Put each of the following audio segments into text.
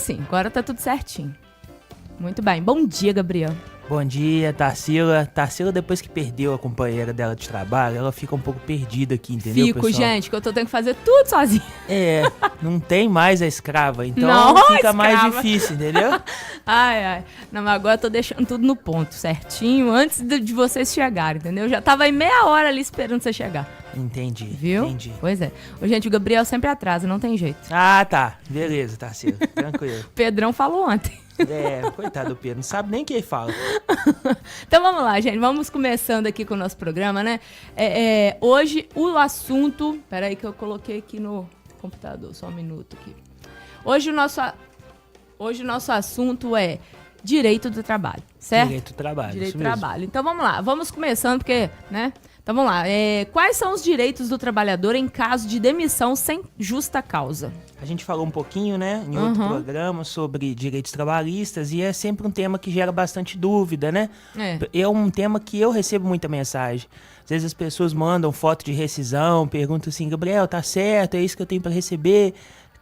sim, agora tá tudo certinho. Muito bem. Bom dia, Gabriel. Bom dia, Tarsila. Tarsila, depois que perdeu a companheira dela de trabalho, ela fica um pouco perdida aqui, entendeu, Fico, pessoal? gente, que eu tô tendo que fazer tudo sozinha. É, não tem mais a escrava, então Não, fica escrava. mais difícil, entendeu? Ai. Não, mas agora eu tô deixando tudo no ponto, certinho, antes de vocês chegarem, entendeu? Já tava aí meia hora ali esperando você chegar. Entendi, Viu? entendi. Pois é. Ô, gente, o Gabriel sempre atrasa, não tem jeito. Ah, tá. Beleza, Tarsila. Tranquilo. O Pedrão falou ontem. É, coitado do Pedro, não sabe nem quem fala. Então vamos lá, gente. Vamos começando aqui com o nosso programa, né? Hoje o assunto... Peraí que eu coloquei aqui no computador, só um minuto aqui. Hoje o nosso assunto é direito do trabalho, certo? Direito do trabalho, Direito isso do mesmo. trabalho. Então vamos lá, vamos começando porque, né? Então vamos lá. Quais são os direitos do trabalhador em caso de demissão sem justa causa? A gente falou um pouquinho, né, em outro programa sobre direitos trabalhistas e é sempre um tema que gera bastante dúvida, né? É um tema que eu recebo muita mensagem. Às vezes as pessoas mandam foto de rescisão, perguntam assim, Gabriel, tá certo, é isso que eu tenho para receber?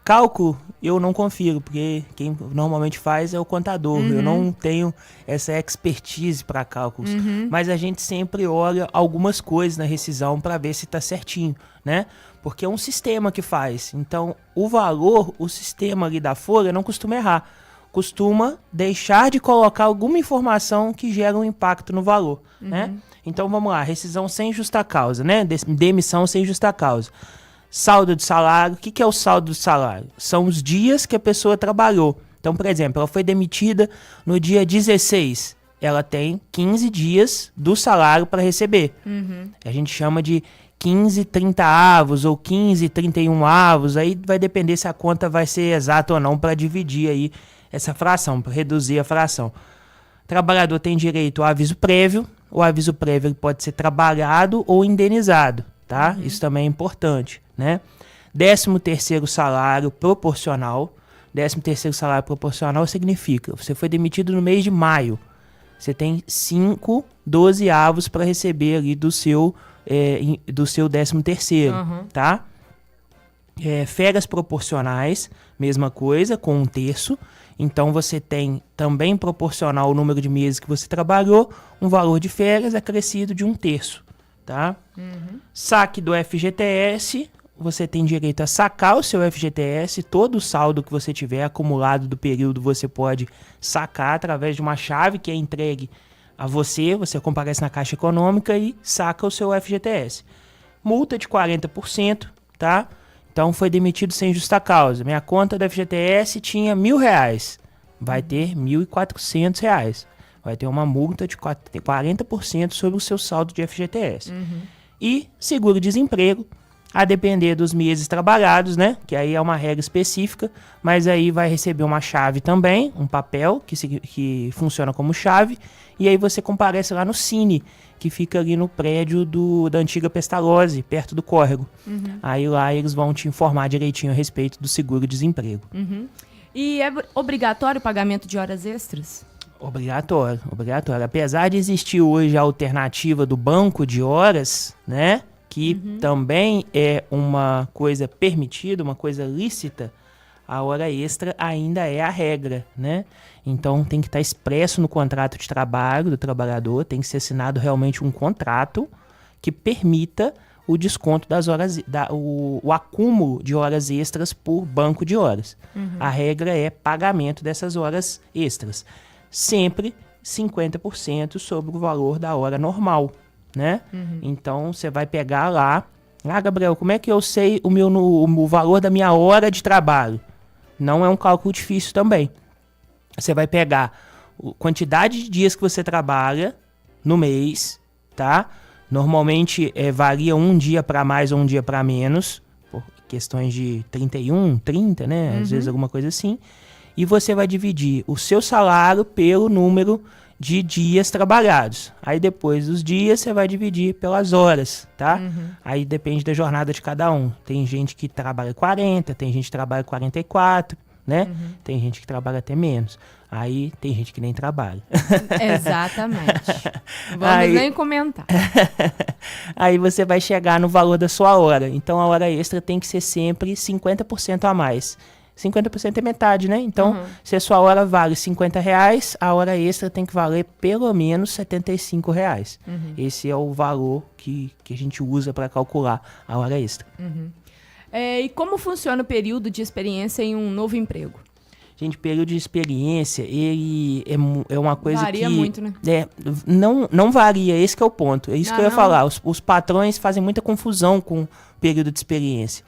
Cálculo, eu não confiro, porque quem normalmente faz é o contador. Eu não tenho essa expertise para cálculos. Mas a gente sempre olha algumas coisas na rescisão para ver se está certinho, né? Porque é um sistema que faz. Então, o valor, o sistema ali da folha não costuma errar. Costuma deixar de colocar alguma informação que gera um impacto no valor, né? Então, vamos lá. Rescisão sem justa causa, né? Demissão sem justa causa. Saldo de salário. O que é o saldo do salário? São os dias que a pessoa trabalhou. Então, por exemplo, ela foi demitida no dia 16. Ela tem 15 dias do salário para receber. A gente chama de 15 30avos ou 15 31avos. Aí vai depender se a conta vai ser exata ou não para dividir aí essa fração, para reduzir a fração. O trabalhador tem direito ao aviso prévio. O aviso prévio ele pode ser trabalhado ou indenizado. Tá? Isso também é importante, né? 13º salário proporcional. 13º salário proporcional significa, você foi demitido no mês de maio. Você tem 5 12avos para receber ali do seu 13º, tá? Férias proporcionais, mesma coisa, com 1/3. Então você tem também proporcional ao número de meses que você trabalhou, um valor de férias acrescido de 1/3. Tá? Saque do FGTS, você tem direito a sacar o seu FGTS, todo o saldo que você tiver acumulado do período você pode sacar através de uma chave que é entregue a você comparece na Caixa Econômica e saca o seu FGTS. Multa de 40%, tá? Então foi demitido sem justa causa. Minha conta do FGTS tinha R$1.000, vai ter R$1.400. Vai ter uma multa de 40% sobre o seu saldo de FGTS. E seguro-desemprego, a depender dos meses trabalhados, né? Que aí é uma regra específica, mas aí vai receber uma chave também, um papel que funciona como chave, e aí você comparece lá no Cine, que fica ali no prédio da antiga Pestalozzi, perto do córrego. Aí lá eles vão te informar direitinho a respeito do seguro-desemprego. E é obrigatório o pagamento de horas extras? Obrigatório. Apesar de existir hoje a alternativa do banco de horas, né? Que também é uma coisa permitida, uma coisa lícita, a hora extra ainda é a regra, né? Então tem que estar expresso no contrato de trabalho do trabalhador, tem que ser assinado realmente um contrato que permita o desconto das horas, o acúmulo de horas extras por banco de horas. A regra é pagamento dessas horas extras. Sempre 50% sobre o valor da hora normal, né? Então, você vai pegar lá... Gabriel, como é que eu sei o valor da minha hora de trabalho? Não é um cálculo difícil também. Você vai pegar a quantidade de dias que você trabalha no mês, tá? Normalmente varia um dia para mais ou um dia para menos, por questões de 31, 30, né? Às vezes alguma coisa assim. E você vai dividir o seu salário pelo número de dias trabalhados. Aí depois dos dias você vai dividir pelas horas, tá? Aí depende da jornada de cada um. Tem gente que trabalha 40, tem gente que trabalha 44, né? Tem gente que trabalha até menos. Aí tem gente que nem trabalha. Exatamente. Vamos nem comentar. Aí você vai chegar no valor da sua hora. Então a hora extra tem que ser sempre 50% a mais. 50% é metade, né? Então, se a sua hora vale R$50, a hora extra tem que valer pelo menos R$75. Esse é o valor que a gente usa para calcular a hora extra. E como funciona o período de experiência em um novo emprego? Gente, período de experiência, ele é uma coisa varia que... muito, né? Não varia, esse que é o ponto. É isso que eu ia falar. Os patrões fazem muita confusão com o período de experiência.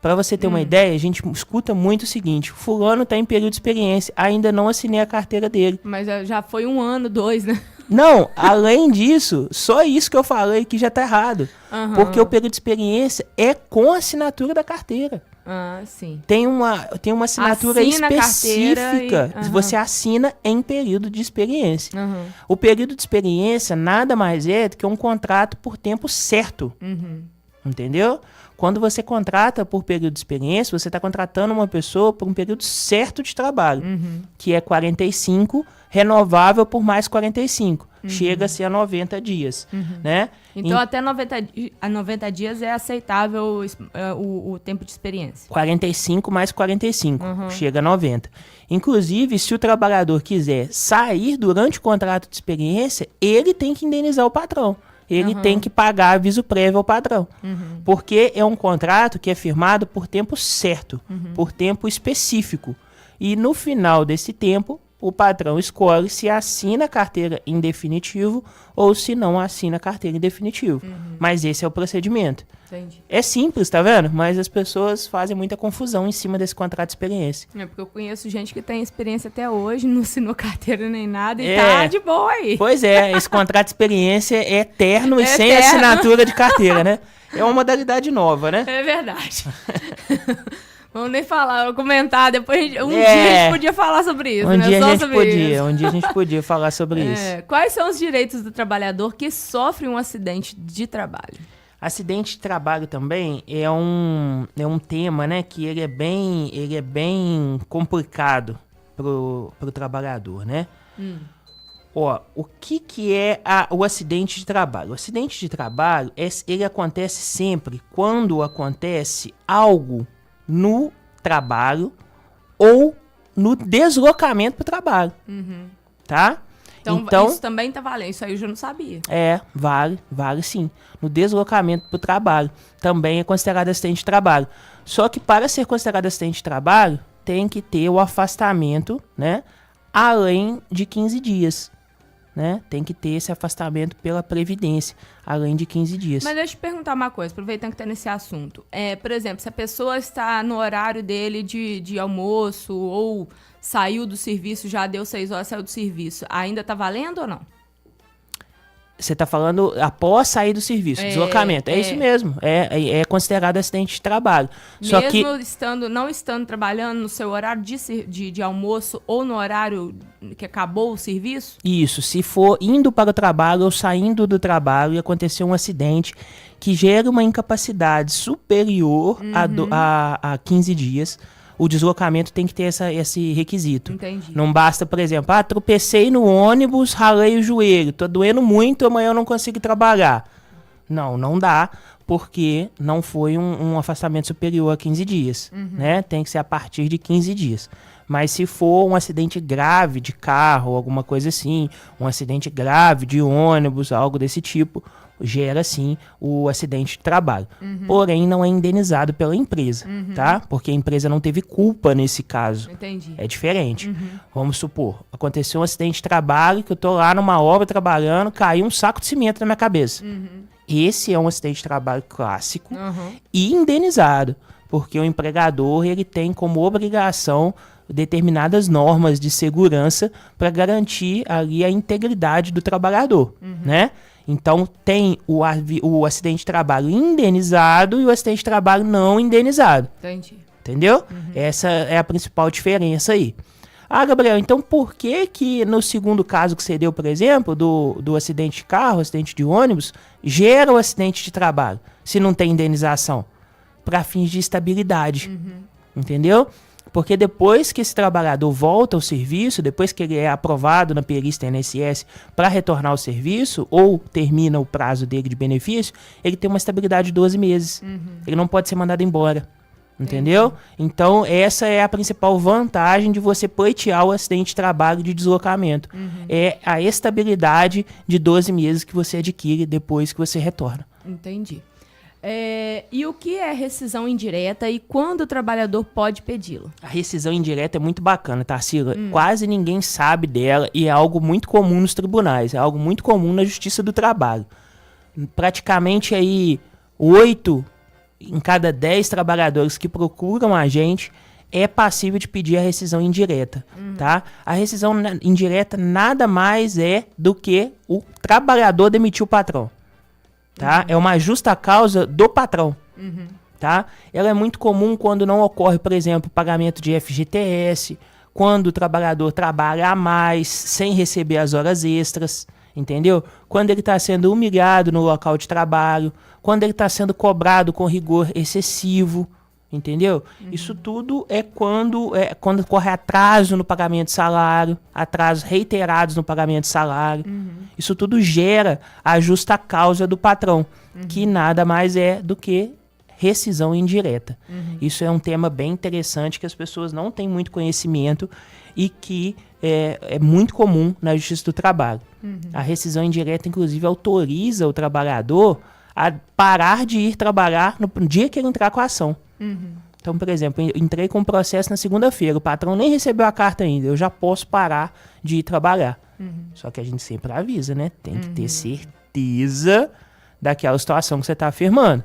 Para você ter uma ideia, a gente escuta muito o seguinte: fulano está em período de experiência, ainda não assinei a carteira dele. Mas já foi 1 ano, 2, né? Não, além disso, só isso que eu falei que já está errado. Porque o período de experiência é com a assinatura da carteira. Sim. Tem uma assinatura específica. Você assina em período de experiência. O período de experiência nada mais é do que um contrato por tempo certo. Entendeu? Quando você contrata por período de experiência, você está contratando uma pessoa por um período certo de trabalho, que é 45, renovável por mais 45. Chega-se a 90 dias, né? Então, até 90 dias é aceitável o tempo de experiência. 45 mais 45, chega a 90. Inclusive, se o trabalhador quiser sair durante o contrato de experiência, ele tem que indenizar o patrão. Ele tem que pagar aviso prévio ao patrão. Porque é um contrato que é firmado por tempo certo, por tempo específico. E no final desse tempo, o patrão escolhe se assina a carteira em definitivo ou se não assina a carteira em definitivo. Mas esse é o procedimento. Entendi. É simples, tá vendo? Mas as pessoas fazem muita confusão em cima desse contrato de experiência. É porque eu conheço gente que tem experiência até hoje, não assinou carteira nem nada e tá de boa aí. Pois é, esse contrato de experiência é eterno e sem assinatura de carteira, né? É uma modalidade nova, né? É verdade. Vamos nem falar, comentar, depois dia a gente podia falar sobre isso, Um dia a gente podia falar sobre isso. Quais são os direitos do trabalhador que sofre um acidente de trabalho? Acidente de trabalho também é um tema, né, que ele é bem complicado pro trabalhador, né? O que é o acidente de trabalho? O acidente de trabalho, ele acontece sempre quando acontece algo no trabalho ou no deslocamento para o trabalho, tá? Então, isso também tá valendo, isso aí eu já não sabia. Vale sim. No deslocamento para o trabalho, também é considerado acidente de trabalho. Só que para ser considerado acidente de trabalho, tem que ter o afastamento, né, além de 15 dias. Né? Tem que ter esse afastamento pela Previdência, além de 15 dias. Mas deixa eu te perguntar uma coisa, aproveitando que está nesse assunto. Por exemplo, se a pessoa está no horário dele de almoço ou saiu do serviço, já deu 6 horas, saiu do serviço, ainda está valendo ou não? Você está falando após sair do serviço, deslocamento. É isso mesmo. É considerado acidente de trabalho. Só mesmo que não estando trabalhando no seu horário de almoço ou no horário que acabou o serviço? Isso. Se for indo para o trabalho ou saindo do trabalho e acontecer um acidente que gera uma incapacidade superior a 15 dias, o deslocamento tem que ter esse requisito. Entendi. Não basta, por exemplo, tropecei no ônibus, ralei o joelho, tô doendo muito, amanhã eu não consigo trabalhar. Não dá, porque não foi um afastamento superior a 15 dias, né? Tem que ser a partir de 15 dias. Mas se for um acidente grave de carro, alguma coisa assim, um acidente grave de ônibus, algo desse tipo, gera sim o acidente de trabalho. Porém, não é indenizado pela empresa, tá? Porque a empresa não teve culpa nesse caso. Entendi. É diferente. Vamos supor, aconteceu um acidente de trabalho, que eu tô lá numa obra trabalhando, caiu um saco de cimento na minha cabeça. Esse é um acidente de trabalho clássico e indenizado, porque o empregador ele tem como obrigação determinadas normas de segurança para garantir ali a integridade do trabalhador, né? Então, tem o acidente de trabalho indenizado e o acidente de trabalho não indenizado. Entendi. Entendeu? Essa é a principal diferença aí. Gabriel, então por que no segundo caso que você deu, por exemplo, do acidente de carro, acidente de ônibus, gera o acidente de trabalho, se não tem indenização? Para fins de estabilidade. Entendeu? Porque depois que esse trabalhador volta ao serviço, depois que ele é aprovado na perícia da INSS para retornar ao serviço, ou termina o prazo dele de benefício, ele tem uma estabilidade de 12 meses. Ele não pode ser mandado embora. Entendeu? Então, essa é a principal vantagem de você pleitear o acidente de trabalho de deslocamento. É a estabilidade de 12 meses que você adquire depois que você retorna. Entendi. E o que é rescisão indireta e quando o trabalhador pode pedi-lo? A rescisão indireta é muito bacana, Tarsila. Quase ninguém sabe dela e é algo muito comum nos tribunais, é algo muito comum na Justiça do Trabalho. Praticamente aí 8 em cada 10 trabalhadores que procuram a gente é passível de pedir a rescisão indireta, tá? A rescisão indireta nada mais é do que o trabalhador demitir o patrão, tá? É uma justa causa do patrão, tá? Ela é muito comum quando não ocorre, por exemplo, pagamento de FGTS, quando o trabalhador trabalha a mais sem receber as horas extras, entendeu? Quando ele está sendo humilhado no local de trabalho, quando ele está sendo cobrado com rigor excessivo, entendeu? Isso tudo é quando ocorre atraso no pagamento de salário, atrasos reiterados no pagamento de salário. Isso tudo gera a justa causa do patrão, que nada mais é do que rescisão indireta. Isso é um tema bem interessante que as pessoas não têm muito conhecimento e que é muito comum na Justiça do Trabalho. A rescisão indireta, inclusive, autoriza o trabalhador a parar de ir trabalhar no dia que ele entrar com a ação. Então, por exemplo, eu entrei com um processo na segunda-feira, o patrão nem recebeu a carta ainda, eu já posso parar de ir trabalhar. Só que a gente sempre avisa, né? Tem que ter certeza daquela situação que você está afirmando.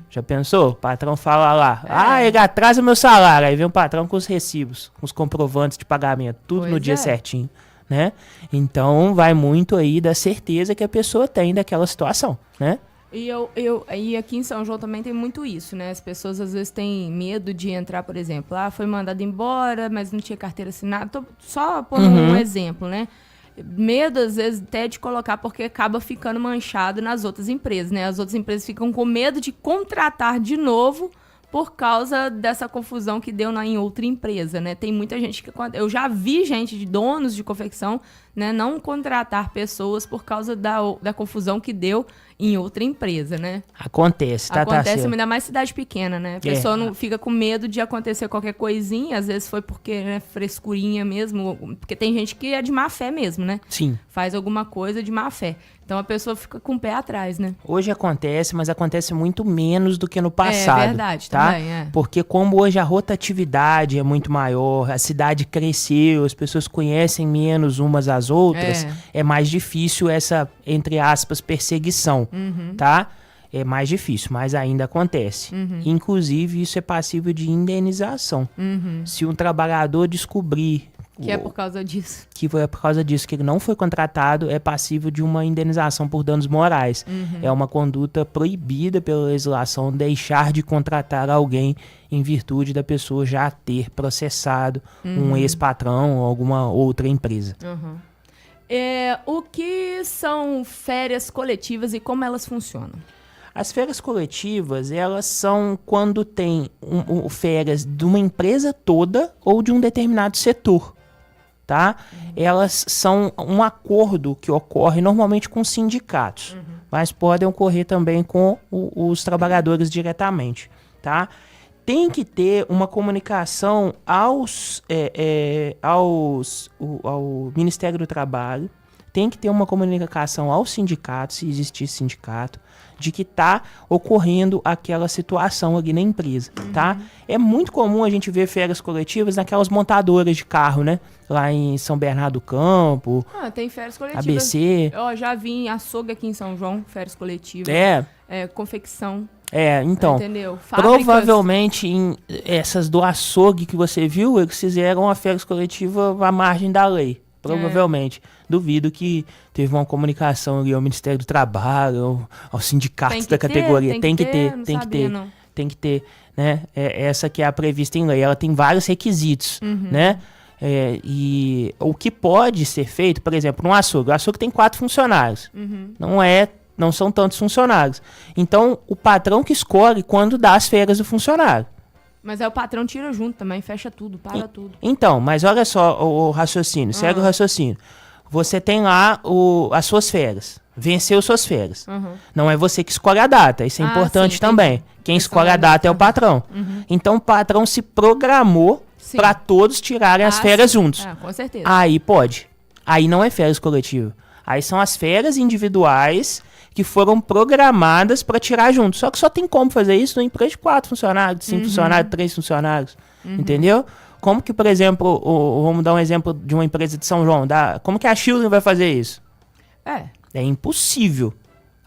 Já pensou? O patrão fala lá, ele atrasa meu salário, aí vem o patrão com os recibos, com os comprovantes de pagamento, tudo no dia certinho, né? Então, vai muito aí da certeza que a pessoa tem daquela situação, né? E aqui em São João também tem muito isso, né? As pessoas às vezes têm medo de entrar, por exemplo, foi mandado embora, mas não tinha carteira assinada. Tô só pondo um exemplo, né? Medo, às vezes, até de colocar, porque acaba ficando manchado nas outras empresas, né? As outras empresas ficam com medo de contratar de novo por causa dessa confusão que deu em outra empresa, né? Tem muita gente que... Eu já vi gente de donos de confecção, né, não contratar pessoas por causa da confusão que deu em outra empresa, né? Acontece, tá? Acontece, ainda mais cidade pequena, né? A pessoa não fica com medo de acontecer qualquer coisinha, às vezes foi porque, né, frescurinha mesmo, porque tem gente que é de má fé mesmo, né? Sim. Faz alguma coisa de má fé. Então a pessoa fica com o pé atrás, né? Hoje acontece, mas acontece muito menos do que no passado. É verdade, tá? Também, Porque como hoje a rotatividade é muito maior, a cidade cresceu, as pessoas conhecem menos umas às outras, é mais difícil essa, entre aspas, perseguição, tá? É mais difícil, mas ainda acontece. Inclusive, isso é passível de indenização. Se um trabalhador descobrir... Que é por causa disso. Que é por causa disso, que ele não foi contratado, é passível de uma indenização por danos morais. É uma conduta proibida pela legislação deixar de contratar alguém em virtude da pessoa já ter processado um ex-patrão ou alguma outra empresa. O que são férias coletivas e como elas funcionam? As férias coletivas, elas são quando tem férias de uma empresa toda ou de um determinado setor. Tá? Elas são um acordo que ocorre normalmente com sindicatos, mas podem ocorrer também com os trabalhadores diretamente. Tá? Tem que ter uma comunicação ao Ministério do Trabalho, tem que ter uma comunicação ao sindicato, se existir sindicato, de que está ocorrendo aquela situação ali na empresa, tá? É muito comum a gente ver férias coletivas naquelas montadoras de carro, né? Lá em São Bernardo do Campo. Tem férias coletivas. ABC. Eu já vi em açougue aqui em São João, férias coletivas. Confecção. Então, entendeu? Fábricas. Provavelmente em essas do açougue que você viu, eles fizeram a férias coletiva à margem da lei. Provavelmente. Duvido que teve uma comunicação ali ao Ministério do Trabalho, aos sindicatos da categoria. Tem que ter, né? Essa que é a prevista em lei. Ela tem vários requisitos, né? E o que pode ser feito, por exemplo, no açougue. O açougue tem 4 funcionários. Não são tantos funcionários. Então, o patrão que escolhe quando dá as férias do funcionário. Mas aí o patrão tira junto também, fecha tudo, para tudo. Então, mas olha só o raciocínio, segue o raciocínio. você tem lá as suas férias. Venceu suas férias. Não é você que escolhe a data. Isso é importante também. Quem escolhe a data é o patrão. Então o patrão se programou para todos tirarem as férias juntos. Com certeza. Aí pode. Aí não é férias coletivas. Aí são as férias individuais que foram programadas para tirar juntos. Só que só tem como fazer isso numa empresa de 4 funcionários, 5 funcionários, 3 funcionários. Entendeu? Como que, por exemplo, vamos dar um exemplo de uma empresa de São João. Como que a Children vai fazer isso? É impossível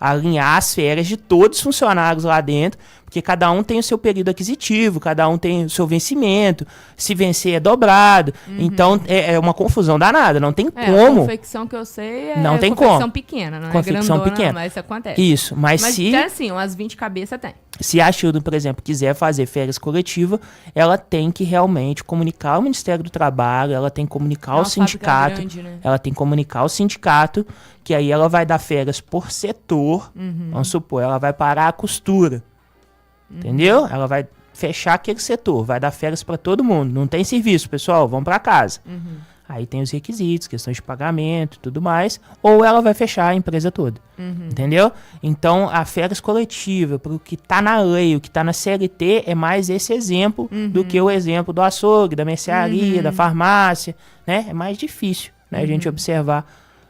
alinhar as férias de todos os funcionários lá dentro, porque cada um tem o seu período aquisitivo, cada um tem o seu vencimento, se vencer é dobrado, então é uma confusão danada, não tem como. A confecção que eu sei não tem confecção como. Pequena, não confecção é grandona, pequena. Mas isso acontece. Isso, mas se... assim, umas 20 cabeças tem. Se a Children, por exemplo, quiser fazer férias coletivas, ela tem que realmente comunicar ao Ministério do Trabalho, ela tem que comunicar ao sindicato, grande, né? Ela tem que comunicar ao sindicato, que aí ela vai dar férias por setor, vamos supor, ela vai parar a costura, entendeu? Ela vai fechar aquele setor, vai dar férias para todo mundo, não tem serviço, pessoal, vão para casa. Aí tem os requisitos, questões de pagamento e tudo mais, ou ela vai fechar a empresa toda, entendeu? Então, a férias coletiva, para o que está na lei, o que está na CLT, é mais esse exemplo do que o exemplo do açougue, da mercearia, da farmácia, né? É mais difícil, né, a gente observar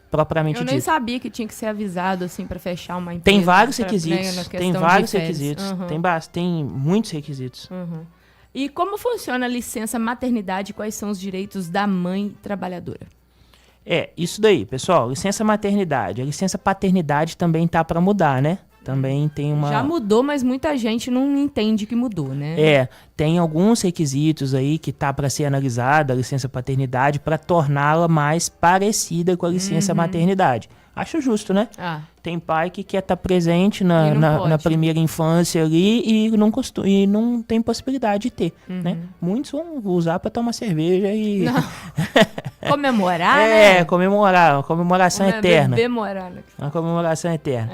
propriamente dito. Eu nem sabia que tinha que ser avisado, assim, para fechar uma empresa. Tem vários requisitos, tem muitos requisitos. E como funciona a licença maternidade e quais são os direitos da mãe trabalhadora? Isso daí, pessoal. Licença maternidade. A licença paternidade também tá para mudar, né? Também tem uma... Já mudou, mas muita gente não entende que mudou, né? Tem alguns requisitos aí que tá para ser analisada a licença paternidade para torná-la mais parecida com a licença maternidade. Acho justo, né? Tem pai que quer estar presente na primeira infância ali e não tem possibilidade de ter, né? Muitos vão usar para tomar cerveja e... Comemorar, né? Comemorar, uma comemoração eterna. Uma comemoração eterna.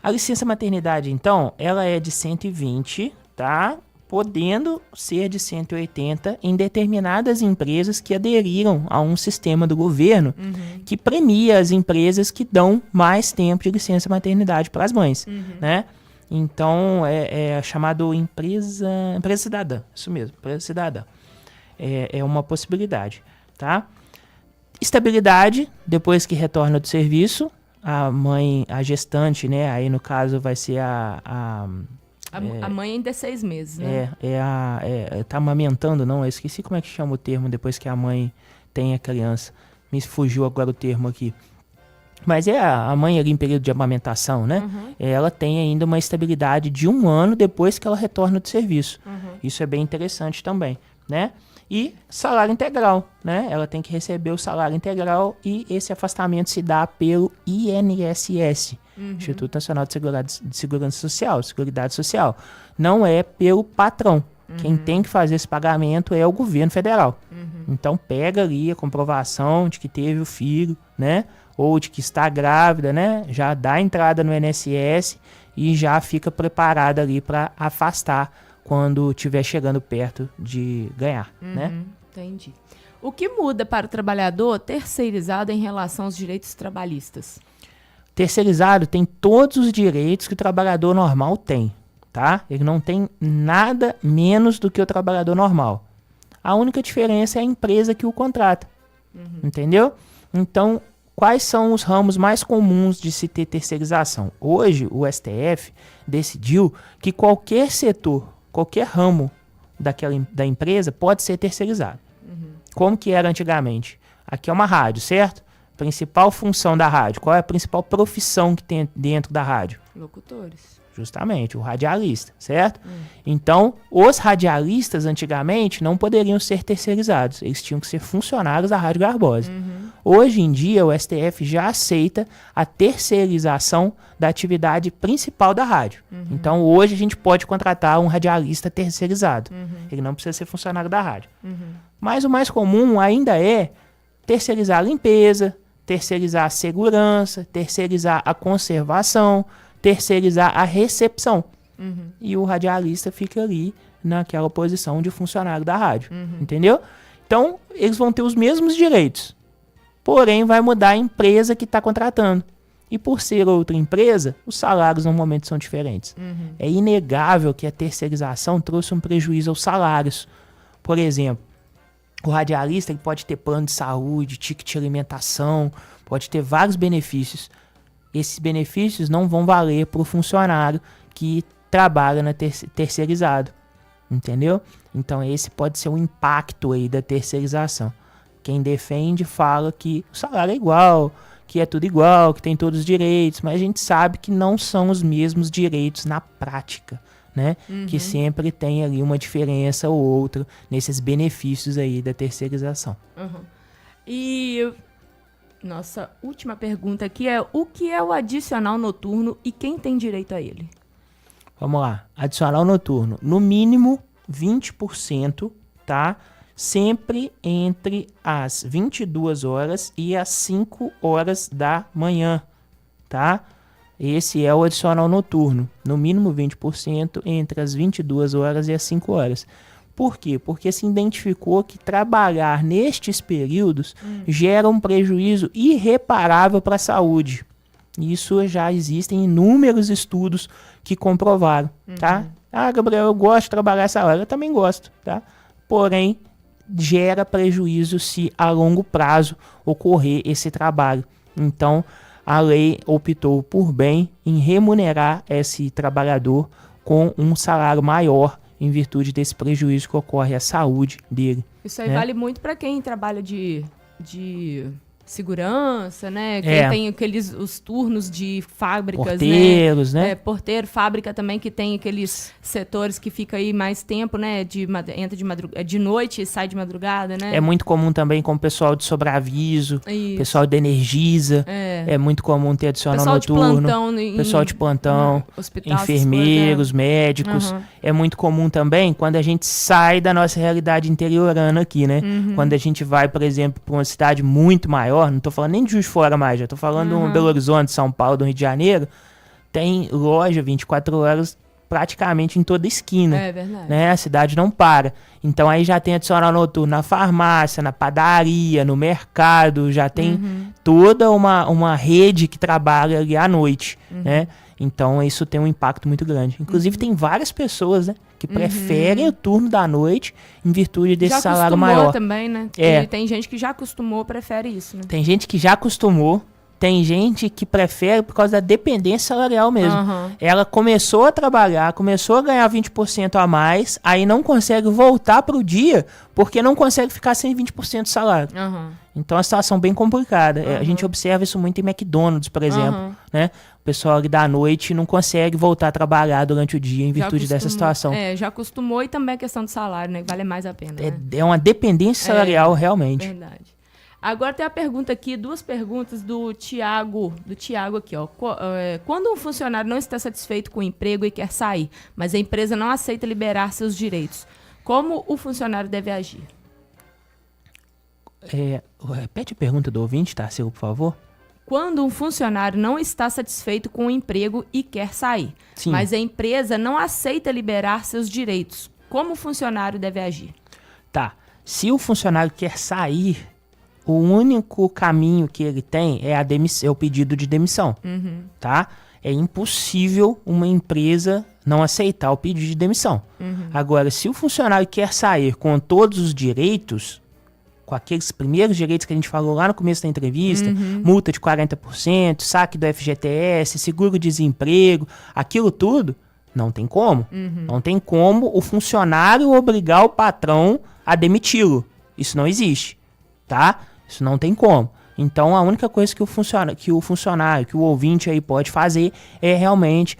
A licença maternidade, então, ela é de 120, tá? Podendo ser de 180 em determinadas empresas que aderiram a um sistema do governo que premia as empresas que dão mais tempo de licença maternidade para as mães, né? Então, é chamado empresa cidadã, isso mesmo, empresa cidadã. É uma possibilidade, tá? Estabilidade, depois que retorna do serviço, a mãe, a gestante, né? Aí, no caso, vai ser a mãe ainda é 6 meses, né? Tá amamentando, não? Eu esqueci como é que chama o termo depois que a mãe tem a criança. Me fugiu agora o termo aqui. Mas a mãe ali em período de amamentação, né? Ela tem ainda uma estabilidade de 1 ano depois que ela retorna do serviço. Isso é bem interessante também, né? E salário integral, né? Ela tem que receber o salário integral e esse afastamento se dá pelo INSS, Instituto Nacional de Segurança Social, Seguridade Social. Não é pelo patrão. Quem tem que fazer esse pagamento é o governo federal. Então pega ali a comprovação de que teve o filho, né? Ou de que está grávida, né? Já dá entrada no INSS e já fica preparada ali para afastar quando estiver chegando perto de ganhar, né? Entendi. O que muda para o trabalhador terceirizado em relação aos direitos trabalhistas? Terceirizado tem todos os direitos que o trabalhador normal tem, tá? Ele não tem nada menos do que o trabalhador normal. A única diferença é a empresa que o contrata, entendeu? Então, quais são os ramos mais comuns de se ter terceirização? Hoje, o STF decidiu que qualquer setor, qualquer ramo da empresa pode ser terceirizado. Como que era antigamente? Aqui é uma rádio, certo? Principal função da rádio. Qual é a principal profissão que tem dentro da rádio? Locutores. Justamente, o radialista, certo? Então, os radialistas antigamente não poderiam ser terceirizados. Eles tinham que ser funcionários da Rádio Garbosa. Hoje em dia, o STF já aceita a terceirização da atividade principal da rádio. Então, hoje a gente pode contratar um radialista terceirizado. Ele não precisa ser funcionário da rádio. Mas o mais comum ainda é terceirizar a limpeza, terceirizar a segurança, terceirizar a conservação, terceirizar a recepção. E o radialista fica ali naquela posição de funcionário da rádio. Entendeu? Então, eles vão ter os mesmos direitos. porém vai mudar a empresa que está contratando. E por ser outra empresa, os salários normalmente são diferentes. É inegável que a terceirização trouxe um prejuízo aos salários. Por exemplo, o radialista ele pode ter plano de saúde, ticket de alimentação, pode ter vários benefícios. Esses benefícios não vão valer para o funcionário que trabalha na terceirizado. Entendeu? Então esse pode ser um impacto aí da terceirização. Quem defende fala que o salário é igual, que é tudo igual, que tem todos os direitos, mas a gente sabe que não são os mesmos direitos na prática, né? Que sempre tem ali uma diferença ou outra nesses benefícios aí da terceirização. E nossa última pergunta aqui é: o que é o adicional noturno e quem tem direito a ele? Vamos lá, adicional noturno, no mínimo 20%, tá? Sempre entre as 22 horas e as 5 horas da manhã, tá? Esse é o adicional noturno, no mínimo 20% entre as 22 horas e as 5 horas. Por quê? Porque se identificou que trabalhar nestes períodos gera um prejuízo irreparável para a saúde. Isso já existem inúmeros estudos que comprovaram, tá? Ah, Gabriel, eu gosto de trabalhar essa hora. Eu também gosto, tá? Porém, gera prejuízo se a longo prazo ocorrer esse trabalho. Então, a lei optou por bem em remunerar esse trabalhador com um salário maior em virtude desse prejuízo que ocorre à saúde dele. Isso aí vale muito para quem trabalha de segurança, né? Quem tem os turnos de fábricas, porteiros, né? Porteiro, fábrica também, que tem aqueles setores que fica aí mais tempo, né? Entra de noite e sai de madrugada, né? É muito comum também com o pessoal de sobreaviso, pessoal de Energisa. É muito comum ter adicional noturno. Pessoal de plantão, enfermeiros, médicos. É muito comum também quando a gente sai da nossa realidade interiorana aqui, né? Quando a gente vai, por exemplo, para uma cidade muito maior, não tô falando nem de Juiz de Fora mais, já tô falando de Belo Horizonte, São Paulo, do Rio de Janeiro, tem loja 24 horas praticamente em toda esquina. É verdade. Né? A cidade não para. Então aí já tem adicional noturno na farmácia, na padaria, no mercado, já tem toda uma rede que trabalha ali à noite, né? Então isso tem um impacto muito grande. Inclusive tem várias pessoas, né, que preferem o turno da noite em virtude desse salário maior. Já acostumou também, né? Tem gente que já acostumou, prefere isso, né? Tem gente que já acostumou, tem gente que prefere por causa da dependência salarial mesmo. Ela começou a trabalhar, começou a ganhar 20% a mais, aí não consegue voltar pro dia porque não consegue ficar sem 20% do salário. Então é uma situação bem complicada. A gente observa isso muito em McDonald's, por exemplo, né? O pessoal ali da noite não consegue voltar a trabalhar durante o dia em virtude dessa situação. Já acostumou, e também a questão do salário, né? Vale mais a pena. É uma dependência salarial, realmente. Verdade. Agora tem a pergunta aqui, duas perguntas do Tiago aqui, ó. Quando um funcionário não está satisfeito com o emprego e quer sair, mas a empresa não aceita liberar seus direitos, como o funcionário deve agir? Repete a pergunta do ouvinte, Tarsila, por favor. Quando um funcionário não está satisfeito com o emprego e quer sair, mas a empresa não aceita liberar seus direitos, como o funcionário deve agir? Tá. Se o funcionário quer sair, o único caminho que ele tem é o pedido de demissão, tá? É impossível uma empresa não aceitar o pedido de demissão. Agora, se o funcionário quer sair com todos os direitos, com aqueles primeiros direitos que a gente falou lá no começo da entrevista, multa de 40%, saque do FGTS, seguro-desemprego, aquilo tudo, não tem como. Não tem como o funcionário obrigar o patrão a demiti-lo. Isso não existe, tá? Isso não tem como. Então, a única coisa que o funcionário, que o ouvinte aí pode fazer é realmente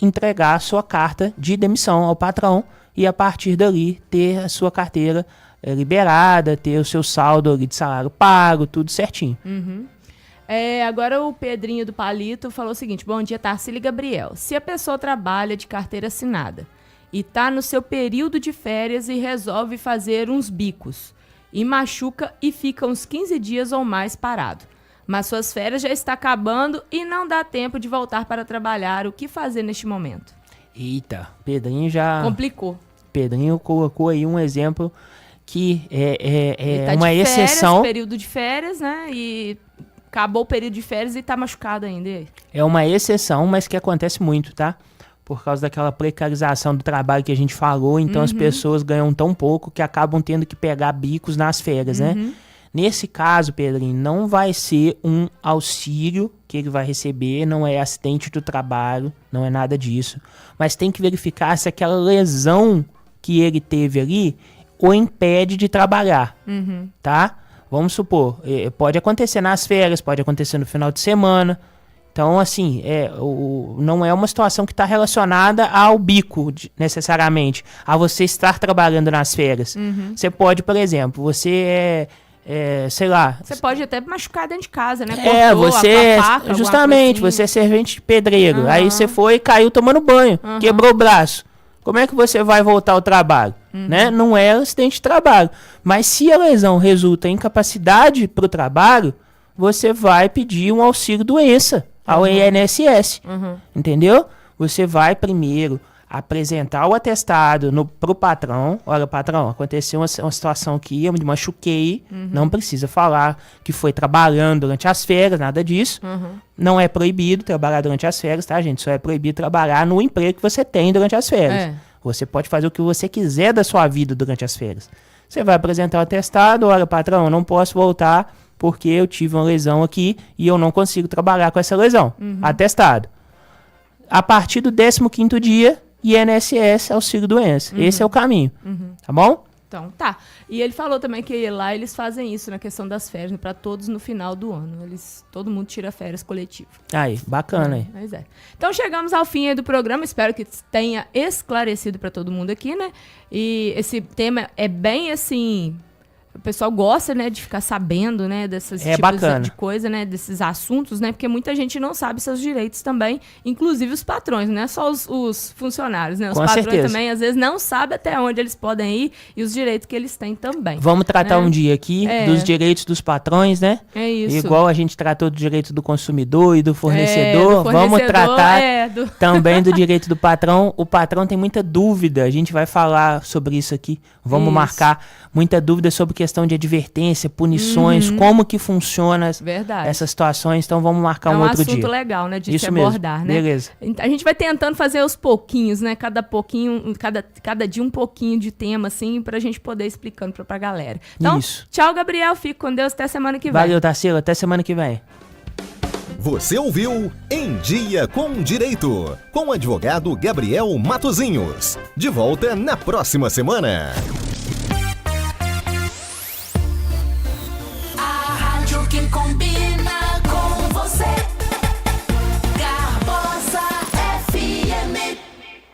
entregar a sua carta de demissão ao patrão e, a partir dali, ter a sua carteira liberada, ter o seu saldo ali de salário pago, tudo certinho. Agora o Pedrinho do Palito falou o seguinte: bom dia, Tarsila e Gabriel. Se a pessoa trabalha de carteira assinada e está no seu período de férias e resolve fazer uns bicos, e machuca e fica uns 15 dias ou mais parado, mas suas férias já estão acabando e não dá tempo de voltar para trabalhar, o que fazer neste momento? Eita, Pedrinho já... Complicou. Pedrinho colocou aí um exemplo que é tá uma de férias, exceção. Período de férias, né? E acabou o período de férias e tá machucado ainda. E aí? É uma exceção, mas que acontece muito, tá? Por causa daquela precarização do trabalho que a gente falou, então as pessoas ganham tão pouco que acabam tendo que pegar bicos nas férias, né? Nesse caso, Pedrinho, não vai ser um auxílio que ele vai receber, não é acidente do trabalho, não é nada disso. Mas tem que verificar se aquela lesão que ele teve ali o impede de trabalhar, tá? Vamos supor, pode acontecer nas férias, pode acontecer no final de semana. Então, assim, não é uma situação que está relacionada ao bico, necessariamente, a você estar trabalhando nas férias. Você pode, por exemplo, você sei lá... Você pode até machucar dentro de casa, né? Você... Justamente, você é servente de pedreiro. Aí você foi e caiu tomando banho, quebrou o braço. Como é que você vai voltar ao trabalho? Né? Não é acidente de trabalho. Mas se a lesão resulta em incapacidade para o trabalho, você vai pedir um auxílio doença ao INSS. Entendeu? Você vai primeiro apresentar o atestado pro patrão. Olha, patrão, aconteceu uma situação aqui, eu me machuquei. Não precisa falar que foi trabalhando durante as férias, nada disso. Não é proibido trabalhar durante as férias, tá, gente? Só é proibido trabalhar no emprego que você tem durante as férias. Você pode fazer o que você quiser da sua vida durante as férias. Você vai apresentar o atestado. Olha, patrão, eu não posso voltar porque eu tive uma lesão aqui e eu não consigo trabalhar com essa lesão. Atestado. A partir do 15º dia, INSS, auxílio doença. Esse é o caminho. Tá bom? Então, tá. E ele falou também que lá eles fazem isso na questão das férias, né, para todos no final do ano. Todo mundo tira férias coletivas. Aí, bacana aí. Mas Então chegamos ao fim aí do programa. Espero que tenha esclarecido para todo mundo aqui, né? E esse tema é bem assim... O pessoal gosta, né, de ficar sabendo, né, desses tipos de coisa, né, desses assuntos, né, porque muita gente não sabe seus direitos também, inclusive os patrões, não é só os funcionários, né, os patrões também, às vezes, não sabem até onde eles podem ir e os direitos que eles têm também. Vamos tratar um dia aqui dos direitos dos patrões, né? É isso. Igual a gente tratou do direito do consumidor e do fornecedor, vamos tratar também do direito do patrão. O patrão tem muita dúvida, a gente vai falar sobre isso aqui, vamos marcar muita dúvida sobre questão de advertência, punições, como que funciona essas situações. Então vamos marcar um outro dia. É um assunto legal, né, de se abordar, né? Beleza. A gente vai tentando fazer aos pouquinhos, né? Cada dia um pouquinho de tema, assim, pra gente poder ir explicando pra galera. Então, tchau, Gabriel. Fico com Deus. Até semana que vem. Valeu, Tarsila. Até semana que vem. Você ouviu Em Dia com Direito, com o advogado Gabriel Matosinhos. De volta na próxima semana.